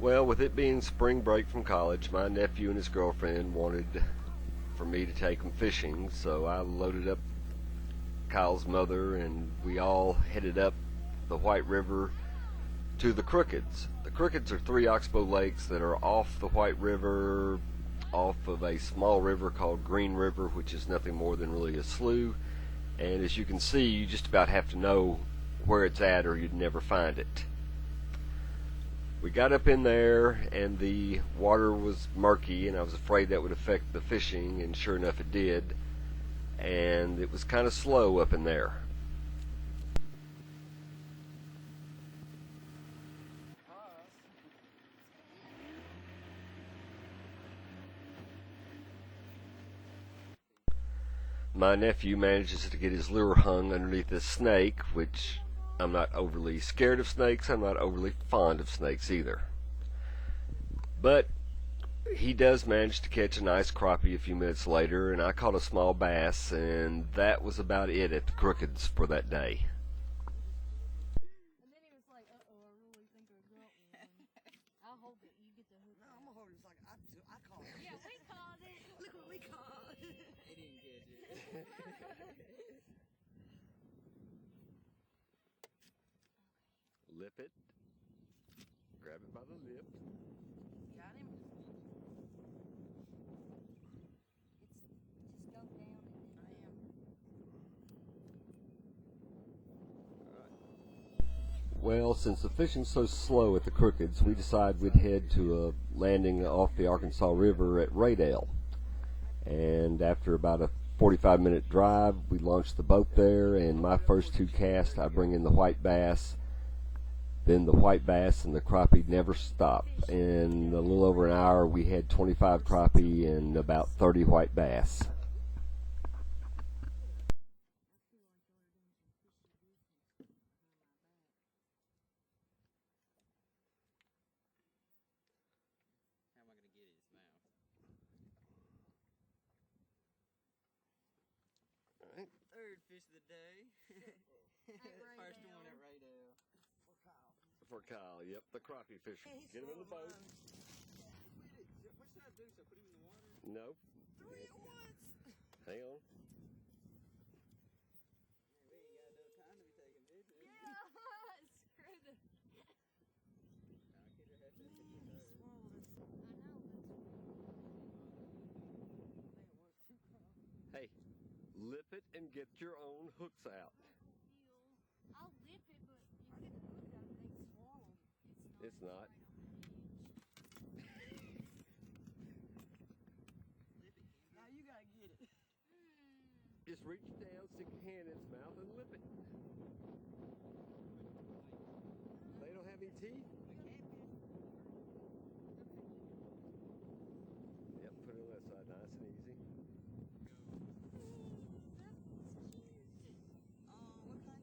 Well, with it being spring break from college, my nephew and his girlfriend wanted for me to take them fishing, so I loaded up Kyle's mother and we all headed up the White River to the Crookeds. The Crookeds are three oxbow lakes that are off the White River, off of a small river called Green River, which is nothing more than really a slough. And as you can see, you just about have to know where it's at or you'd never find it. We got up in there and the water was murky and I was afraid that would affect the fishing, and sure enough it did. And it was kind of slow up in there. My nephew manages to get his lure hung underneath a snake, which I'm not overly scared of snakes. I'm not overly fond of snakes either. But he does manage to catch a nice crappie a few minutes later, and I caught a small bass, and that was about it at the Crookeds for that day. And then he was like, "Uh-oh, I really think I got one." I'll hold it. You get the hook. No, I'm gonna hold it. It's like I called it. Yeah, we called it. Look what we called. He didn't catch it. Lip it. Grab it by the lip. Got him. It's just go down and then. I am. Well, since the fishing's so slow at the Crookeds, we decided we'd head to a landing off the Arkansas River at Raydale. And after about a 45-minute drive, we launched the boat there, and my first two casts, I bring in the white bass. Then the white bass and the crappie never stop. In a little over an hour, we had 25 crappie and about 30 white bass. How am I going to get his mouth? All right. Third fish of the day. First one at Raydale. For Kyle, yep, the crappie fisher. Get him in the boat. What should I do? Should I put him in the water? No. Three at once. Hang on. We ain't got no time to be taking pictures. Yeah, screw the. I'll get her half that picture I know. Hey, lip it and get your own hooks out. I'll lip it, but you get the hook out and they swallow. It's not. Now you gotta get it. Just reach down, stick your hand in its mouth, and lip it. They don't have any teeth? Yep, put it on that side, nice and easy. What kind is that?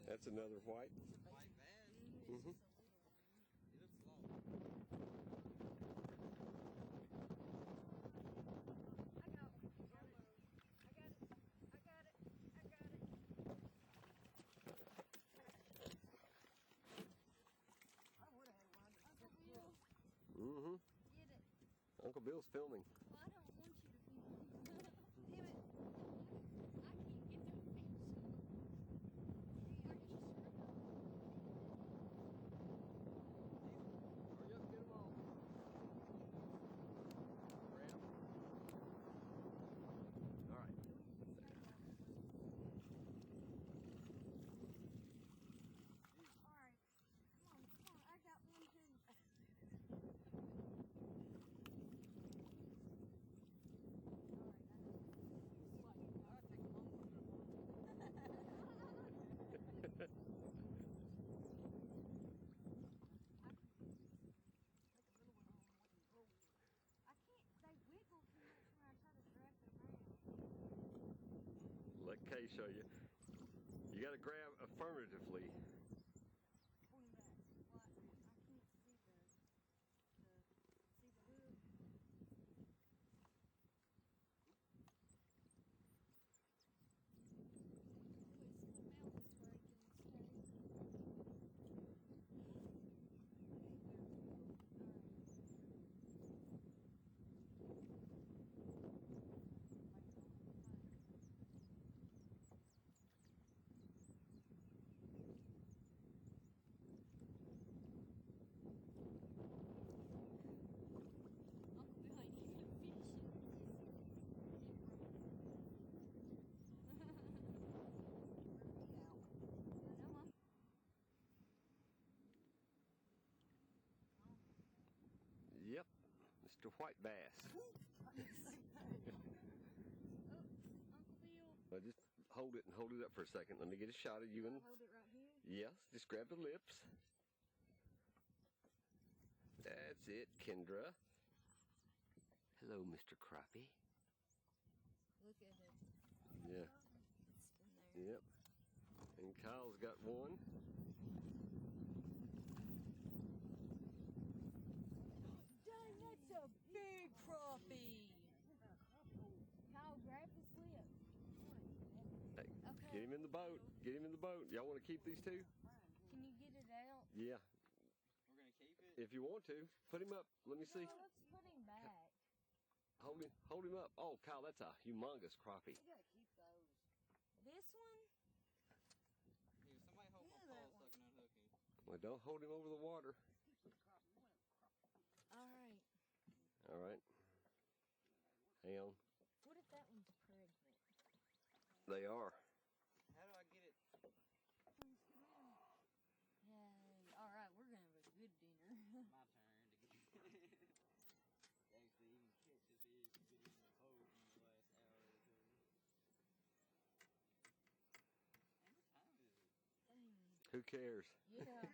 That's another white. White bass. Mm-hmm. He looks small. Mm-hmm. Get it. Uncle Bill's filming. Well, I don't want you to be. Damn it. I can't get the fish. Are you sure? Hurry up, get them all. Grab 'em. All right. Alright. Come on. I got one too. Let Kay show you. You got to grab affirmatively. Mr. White Bass. Oh, Uncle Bill. Well, just hold it and hold it up for a second. Let me get a shot of you. And Hold it right here. yes, just grab the lips. That's it, Kendra. Hello, Mr. Crappie. Look at it. Yeah. It's in there. Yep. And Kyle's got one. Dang, that's a big crappie. Kyle, grab his lip. Hey, Okay. get him in the boat. Get him in the boat. Y'all want to keep these two? Can you get it out? Yeah. We're gonna keep it. If you want to, put him up. Let me see. No, let's put him back. Hold him up. Oh, Kyle, that's a humongous crappie. You gotta keep those. This one? Here, somebody hold Yeah, my that paw so I can unhook him. Well, don't hold him over the water. All right. All right. Hang on. What if that one's pregnant? They are. How do I get it? Yay. All right, we're going to have a good dinner. My turn to get it. Actually, even catch this fish and get it in the boat in the last hour or two. And what time is it? Dang. Who cares? Yeah.